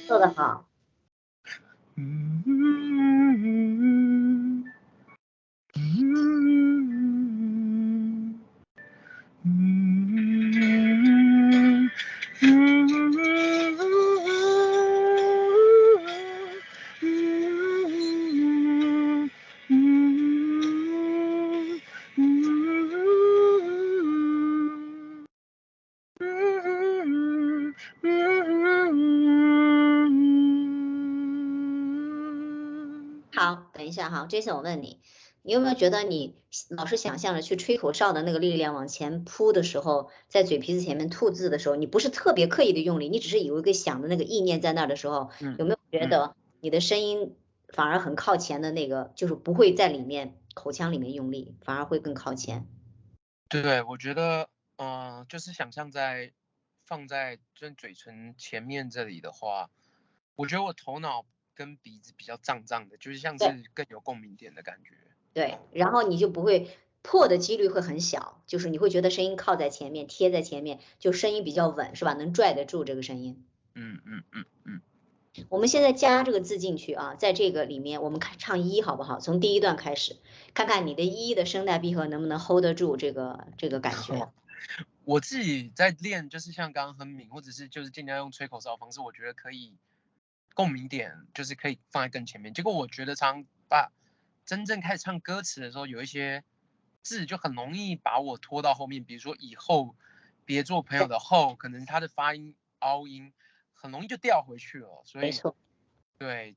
做得好。好，等一下哈，Jason，我问你，你有没有觉得你老是想象着去吹口哨的那个力量往前扑的时候，在嘴皮子前面吐字的时候，你不是特别刻意的用力，你只是有一个想的那个意念在那儿的时候，有没有觉得你的声音反而很靠前的那个，就是不会在里面口腔里面用力，反而会更靠前？对，我觉得，就是想象放在嘴唇前面这里的话，我觉得我头脑跟鼻子比较胀胀的，就是像是更有共鸣点的感觉。对，然后你就不会破的几率会很小，就是你会觉得声音靠在前面，贴在前面，就声音比较稳，是吧？能拽得住这个声音。我们现在加这个字进去啊，在这个里面我们唱一好不好？从第一段开始，看看你的一的声带闭合能不能 hold 得住这个感觉。我自己在练，就是像刚刚哼鸣，或者是就是尽量用吹口哨的方式，我觉得可以共鸣点就是可以放在更前面。结果我觉得真正开始唱歌词的时候，有一些字就很容易把我拖到后面，比如说以后别做朋友的后，可能它的发音凹音很容易就掉回去了。所以没错。对，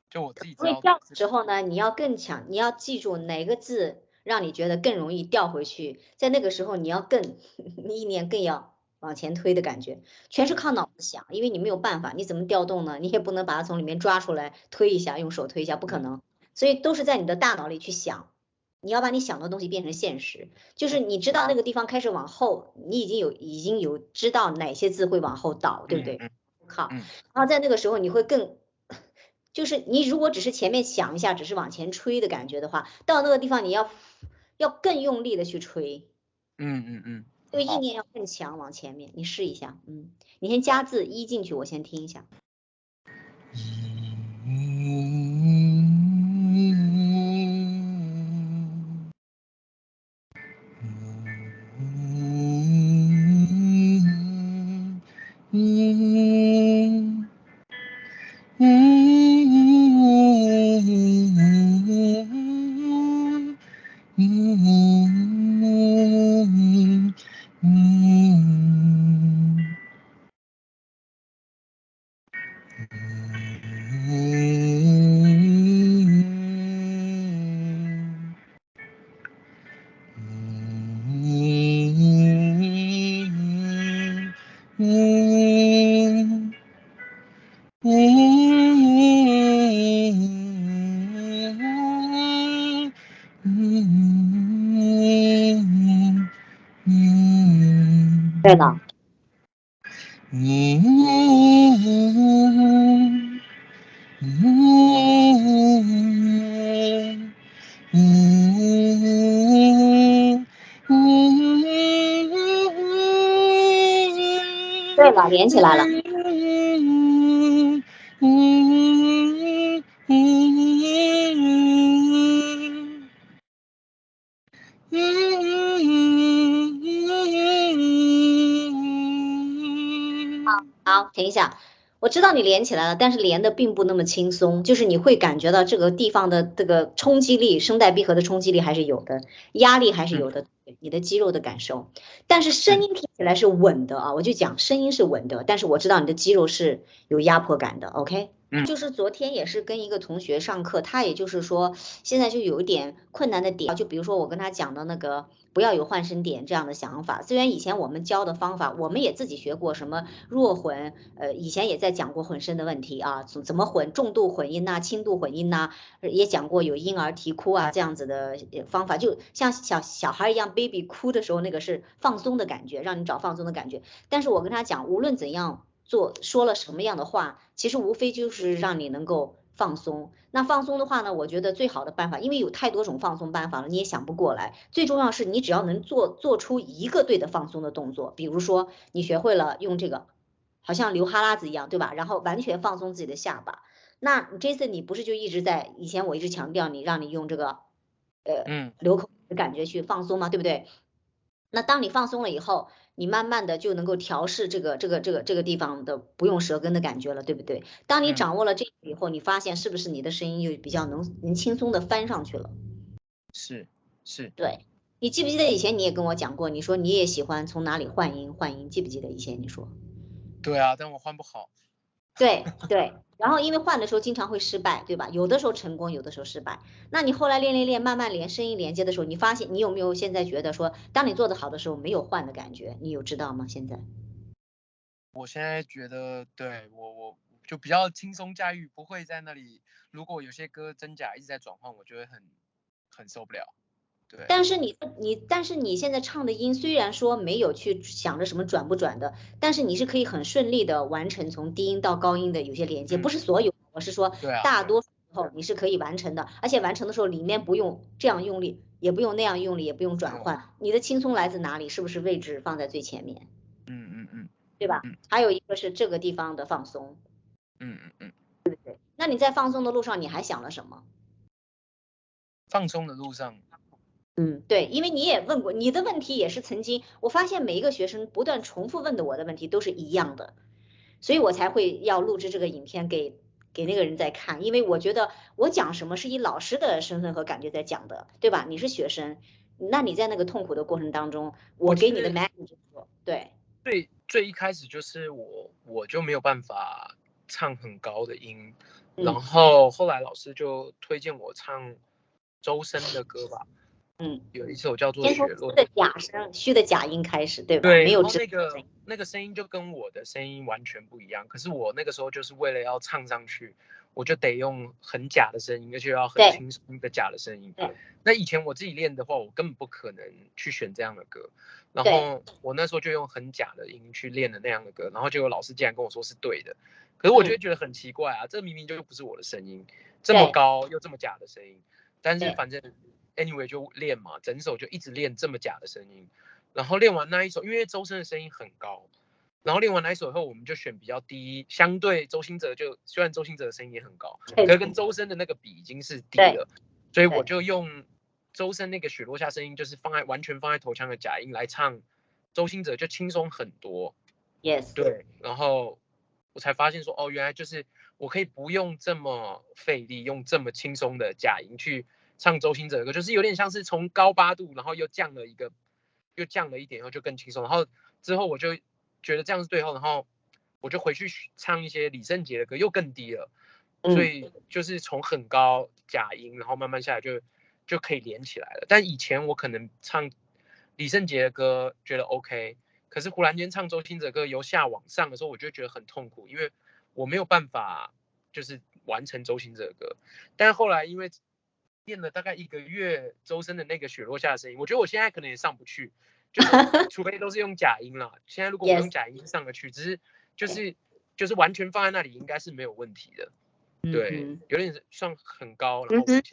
就我自己知道。所以掉的时候呢，你要更强，你要记住哪个字让你觉得更容易掉回去，在那个时候你要更意念更要往前推的感觉，全是靠脑子想，因为你没有办法，你怎么调动呢？你也不能把它从里面抓出来推一下，用手推一下，不可能。所以都是在你的大脑里去想，你要把你想的东西变成现实，就是你知道那个地方开始往后，你已经有知道哪些字会往后倒，对不对？靠，然后在那个时候你会更。就是你如果只是前面想一下，只是往前吹的感觉的话，到那个地方你要更用力的去吹，这个意念要更强，往前面，你试一下，你先加字一进去，我先听一下。对了。对了，连起来了。好，停一下。我知道你连起来了，但是连的并不那么轻松，就是你会感觉到这个地方的这个冲击力，声带闭合的冲击力还是有的，压力还是有的。你的肌肉的感受。但是声音听起来是稳的啊，我就讲声音是稳的，但是我知道你的肌肉是有压迫感的，OK？就是昨天也是跟一个同学上课，他也就是说现在就有一点困难的点，就比如说我跟他讲的那个不要有换声点这样的想法。虽然以前我们教的方法，我们也自己学过什么弱混，以前也在讲过混声的问题啊，怎么混，重度混音呐、轻度混音呐、也讲过有婴儿啼哭啊这样子的方法，就像小孩一样 ，baby 哭的时候那个是放松的感觉，让你找放松的感觉。但是我跟他讲，无论怎样说了什么样的话，其实无非就是让你能够放松。那放松的话呢，我觉得最好的办法，因为有太多种放松办法了，你也想不过来。最重要是你只要能做出一个对的放松的动作，比如说你学会了用这个，好像流哈喇子一样，对吧？然后完全放松自己的下巴。那 Jason 你不是就一直在以前我一直强调你让你用这个流口的感觉去放松吗？对不对？那当你放松了以后，你慢慢的就能够调试这个地方的不用舌根的感觉了，对不对？当你掌握了这个以后，你发现是不是你的声音又比较能轻松的翻上去了？是，对。你记不记得以前你也跟我讲过，你说你也喜欢从哪里换音，记不记得以前你说？对啊，但我换不好。对，然后因为换的时候经常会失败，对吧？有的时候成功，有的时候失败。那你后来练，慢慢连声音连接的时候，你发现你有没有现在觉得说，当你做的好的时候，没有换的感觉，你有知道吗？现在？我现在觉得，对我就比较轻松驾驭，不会在那里。如果有些歌真假一直在转换，我觉得很受不了。对。但是你现在唱的音虽然说没有去想着什么转不转的，但是你是可以很顺利的完成从低音到高音的有些连接，不是所有，我是说大多数时候你是可以完成的，而且完成的时候里面不用这样用力，也不用那样用力，也不用转换，你的轻松来自哪里？是不是位置放在最前面？对吧？还有一个是这个地方的放松。对不对？那你在放松的路上，你还想了什么？放松的路上。对，因为你也问过，你的问题也是曾经，我发现每一个学生不断重复问的我的问题都是一样的，所以我才会要录制这个影片给那个人在看，因为我觉得我讲什么是以老师的身份和感觉在讲的，对吧？你是学生，那你在那个痛苦的过程当中，我给你的 message 对。最一开始就是我就没有办法唱很高的音，然后后来老师就推荐我唱周深的歌吧。有一首叫做《雪落》的假声，虚的假音开始，对吧？对，没有然后那个声音就跟我的声音完全不一样。可是我那个时候就是为了要唱上去，我就得用很假的声音，而且要很轻松的假的声音。那以前我自己练的话，我根本不可能去选这样的歌。然后我那时候就用很假的音去练的那样的歌，然后结果老师竟然跟我说是对的。可是我就觉得很奇怪啊，这明明就不是我的声音，这么高又这么假的声音。但是反正 anyway 就练嘛，整首就一直练这么假的声音。然后练完那一首，因为周深的声音很高，然后练完那一首以后，我们就选比较低，相对周兴哲就虽然周兴哲的声音也很高，可是跟周深的那个比已经是低了，所以我就用周深那个雪落下声音，就是完全放在头腔的假音来唱周兴哲，就轻松很多。Yes。对，然后我才发现说，哦，原来就是我可以不用这么费力，用这么轻松的假音去唱周兴哲的歌，就是有点像是从高8度，然后又降了一点，然后就更轻松。然后之后我就觉得这样是对后，然后我就回去唱一些李圣杰的歌，又更低了。所以就是从很高假音，然后慢慢下来就可以连起来了。但以前我可能唱李圣杰的歌觉得 OK， 可是忽然间唱周兴哲的歌由下往上的时候，我就觉得很痛苦，因为我没有办法就是完成周兴哲的歌。但后来因为练了大概1个月，周深的那个雪落下的声音，我觉得我现在可能也上不去，就是除非都是用假音啦。现在如果我用假音上得去，只是就是完全放在那里应该是没有问题的。对，有点算很高。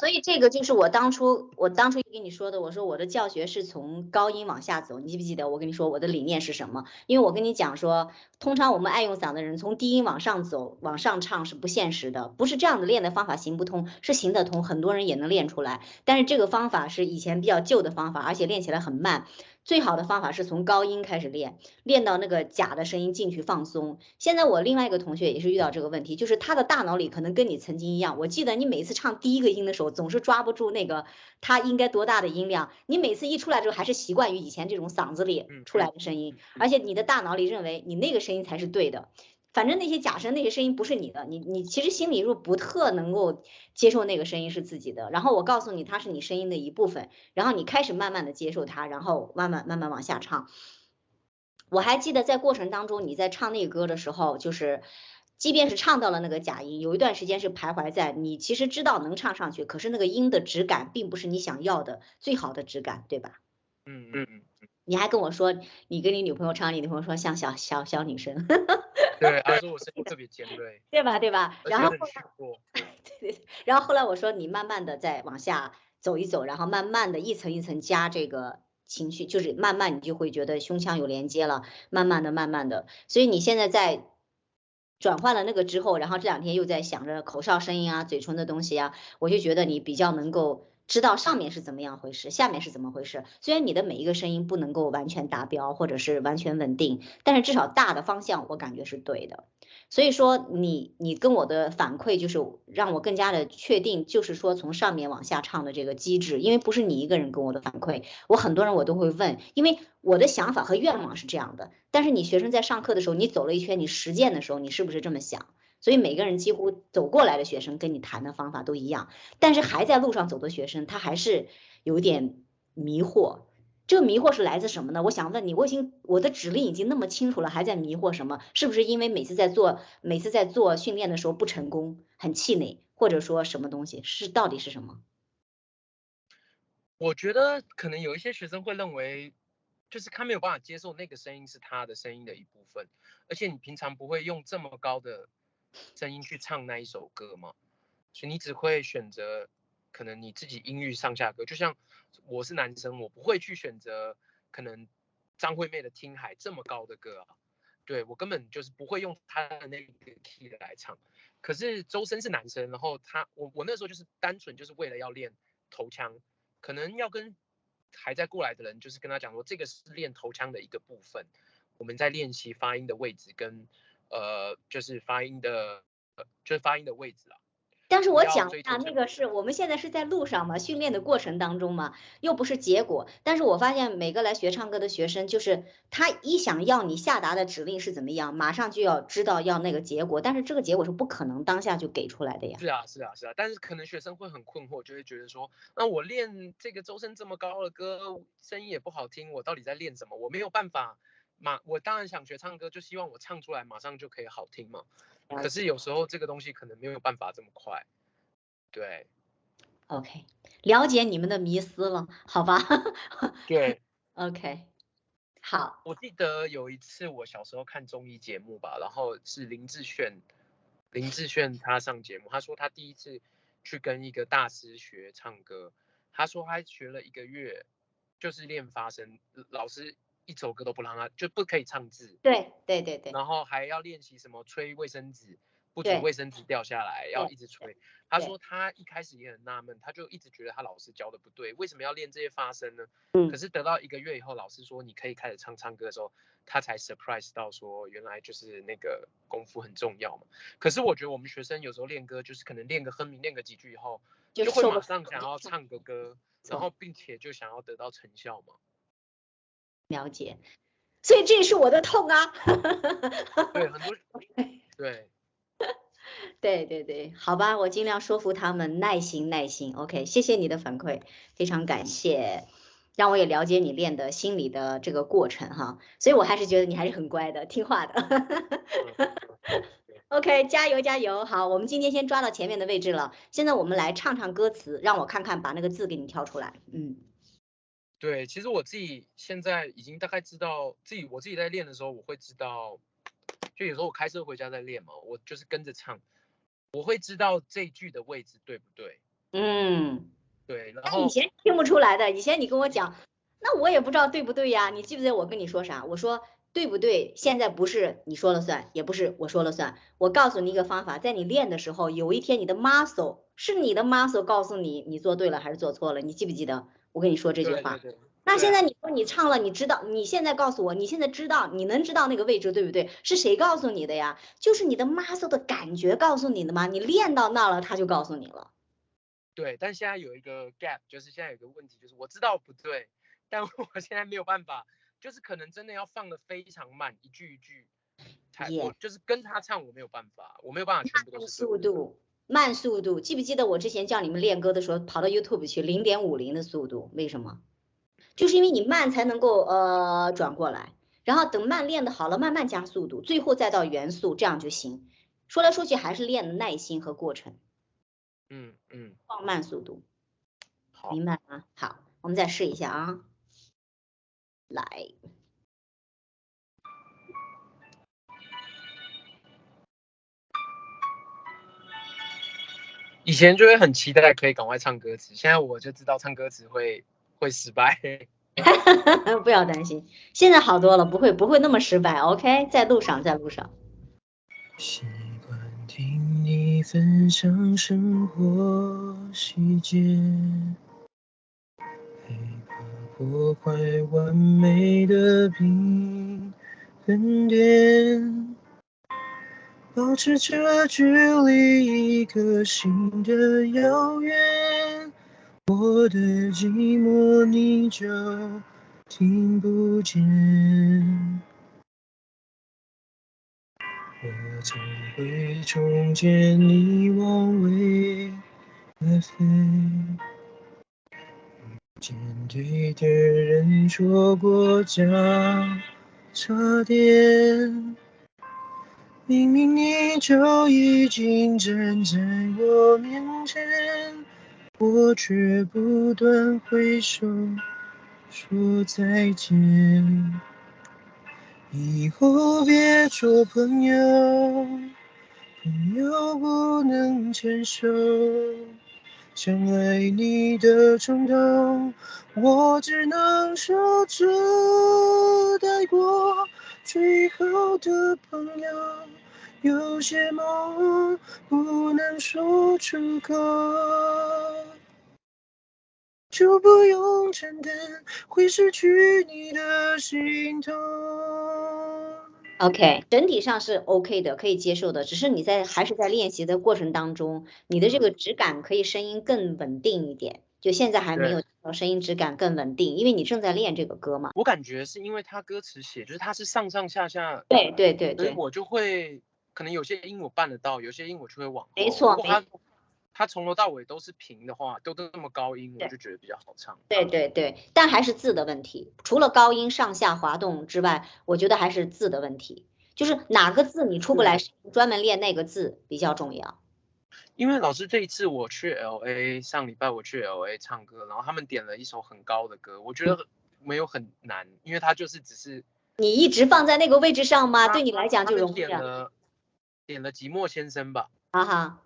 所以这个就是我当初跟你说的，我说我的教学是从高音往下走，你记不记得我跟你说我的理念是什么？因为我跟你讲说，通常我们爱用嗓的人从低音往上走，往上唱是不现实的，不是这样的练的方法行不通，是行得通，很多人也能练出来，但是这个方法是以前比较旧的方法，而且练起来很慢。最好的方法是从高音开始练，练到那个假的声音进去放松。现在我另外一个同学也是遇到这个问题，就是他的大脑里可能跟你曾经一样，我记得你每次唱第一个音的时候，总是抓不住那个他应该多大的音量，你每次一出来之后还是习惯于以前这种嗓子里出来的声音，而且你的大脑里认为你那个声音才是对的。反正那些假声那些声音不是你的，你其实心里如果不特能够接受那个声音是自己的，然后我告诉你它是你声音的一部分，然后你开始慢慢的接受它，然后慢慢往下唱。我还记得在过程当中你在唱那个歌的时候，就是即便是唱到了那个假音，有一段时间是徘徊在你其实知道能唱上去，可是那个音的质感并不是你想要的最好的质感，对吧？你还跟我说你跟你女朋友唱，你女朋友说像小女生。对，他说我声音特别尖锐，对吧？对吧？然后很虚弱。对，然后后来我说你慢慢的再往下走一走，然后慢慢的一层一层加这个情绪，就是慢慢你就会觉得胸腔有连接了，慢慢的，所以你现在在转换了那个之后，然后这两天又在想着口哨声音啊、嘴唇的东西啊，我就觉得你比较能够知道上面是怎么样回事，下面是怎么回事。虽然你的每一个声音不能够完全达标或者是完全稳定，但是至少大的方向我感觉是对的。所以说你跟我的反馈就是让我更加的确定，就是说从上面往下唱的这个机制，因为不是你一个人跟我的反馈，我很多人我都会问，因为我的想法和愿望是这样的，但是你学生在上课的时候，你走了一圈，你实践的时候，你是不是这么想？所以每个人几乎走过来的学生跟你谈的方法都一样，但是还在路上走的学生，他还是有点迷惑。这个迷惑是来自什么呢？我想问你，我的指令已经那么清楚了，还在迷惑什么？是不是因为每次在做训练的时候不成功，很气馁，或者说什么东西？到底是什么？我觉得可能有一些学生会认为，就是他没有办法接受那个声音是他的声音的一部分，而且你平常不会用这么高的声音去唱那一首歌嘛，所以你只会选择可能你自己音域上下歌，就像我是男生，我不会去选择可能张惠妹的《听海》这么高的歌啊，对，我根本就是不会用他的那个 key 来唱。可是周深是男生，然后我那时候就是单纯就是为了要练头腔，可能要跟还在过来的人就是跟他讲说，这个是练头腔的一个部分，我们在练习发音的位置跟就是发音的位置啊。但是我讲啊，那个是我们现在是在路上嘛，训练的过程当中嘛，又不是结果。但是我发现每个来学唱歌的学生，就是他一想要你下达的指令是怎么样，马上就要知道要那个结果，但是这个结果是不可能当下就给出来的呀。是啊，但是可能学生会很困惑，就会觉得说，那我练这个周深这么高的歌，声音也不好听，我到底在练什么？我没有办法我当然想学唱歌，就希望我唱出来马上就可以好听嘛。可是有时候这个东西可能没有办法这么快。对 OK， 了解你们的迷思了，好吧？对OK， 好。我记得有一次我小时候看综艺节目吧，然后是林志炫他上节目，他说他第一次去跟一个大师学唱歌，他说他学了1个月，就是练发声，老师一首歌都不让他，就不可以唱字。对，然后还要练习什么吹卫生纸，不准对卫生纸掉下来，要一直吹。他说他一开始也很纳闷，他就一直觉得他老师教的不对，为什么要练这些发声呢？可是得到1个月以后，老师说你可以开始唱歌的时候，他才 surprise 到说原来就是那个功夫很重要嘛。可是我觉得我们学生有时候练歌就是可能练个哼鸣，练个几句以后，就会马上想要唱个歌，然后并且就想要得到成效嘛。了解。所以这也是我的痛啊。对，很多对，好吧，我尽量说服他们，耐心。OK， 谢谢你的反馈，非常感谢，让我也了解你练的心理的这个过程哈。所以我还是觉得你还是很乖的，听话的。OK， 加油。好，我们今天先抓到前面的位置了，现在我们来唱唱歌词，让我看看把那个字给你挑出来。对，其实我自己现在已经大概知道我自己在练的时候，我会知道，就有时候我开车回家在练嘛，我就是跟着唱，我会知道这句的位置对不对？对，然后以前听不出来的，以前你跟我讲，那我也不知道对不对呀。你记不记得我跟你说啥？我说对不对？现在不是你说了算，也不是我说了算。我告诉你一个方法，在你练的时候，有一天你的 muscle 是你的 muscle 告诉你你做对了还是做错了，你记不记得？我跟你说这句话。那现在你说你唱了，你知道，你现在告诉我，你现在知道，你能知道那个位置对不对？是谁告诉你的呀？就是你的 muscle 的感觉告诉你的吗？你练到那了，他就告诉你了。对，但现在有一个 gap，就是现在有一个问题，就是我知道不对，但我现在没有办法，就是可能真的要放的非常慢，一句一句才我就是跟他唱，我没有办法，我没有办法全部都是速度，慢速度。记不记得我之前叫你们练歌的时候，跑到 YouTube 去0.50的速度？为什么？就是因为你慢才能够转过来，然后等慢练的好了，慢慢加速度，最后再到原速，这样就行。说来说去还是练的耐心和过程。放慢速度。好，明白吗？好，我们再试一下啊。来。以前就会很期待可以赶快唱歌词，现在我就知道唱歌词会失败。不要担心，现在好多了，不会那么失败。OK， 在路上。习惯听你分享生活细节，害怕破坏完美的平衡点，保持着距离，一颗心的遥远，我的寂寞你就听不见。我总会重建你往未来飞，遇见对的人错过交叉点，明明你就已经站在我面前，我却不断挥手说再见。以后别做朋友，朋友不能牵手，想爱你的冲动，我只能守住带过最后的朋友。有些梦不能说出口，就不用承担会失去你的心痛。OK， 整体上是 OK 的，可以接受的，只是你还是在练习的过程当中，你的这个质感可以声音更稳定一点，就现在还没有声音质感更稳定，因为你正在练这个歌嘛。我感觉是因为他歌词写就是他是上上下下，对，所以我就会可能有些音我办得到，有些音我就会往后。没错，他从头到尾都是平的话，都那么高音，我就觉得比较好唱。对，但还是字的问题，除了高音上下滑动之外，我觉得还是字的问题，就是哪个字你出不来，专门练那个字比较重要。因为老师这一次我去 LA， 上礼拜我去 LA 唱歌，然后他们点了一首很高的歌，我觉得没有很难，因为他就是只是你一直放在那个位置上吗？对你来讲就容易。点了寂寞先生吧。啊哈。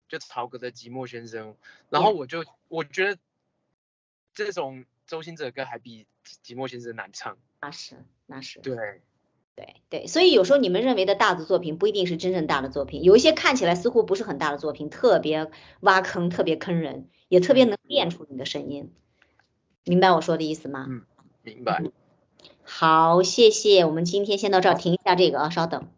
就曹格的寂寞先生，然后我觉得这种周兴哲的歌还比寂寞先生难唱。那是。对，所以有时候你们认为的大的作品不一定是真正大的作品，有一些看起来似乎不是很大的作品，特别挖坑，特别坑人，也特别能练出你的声音。明白我说的意思吗？明白。好，谢谢，我们今天先到这儿，停一下这个啊，稍等。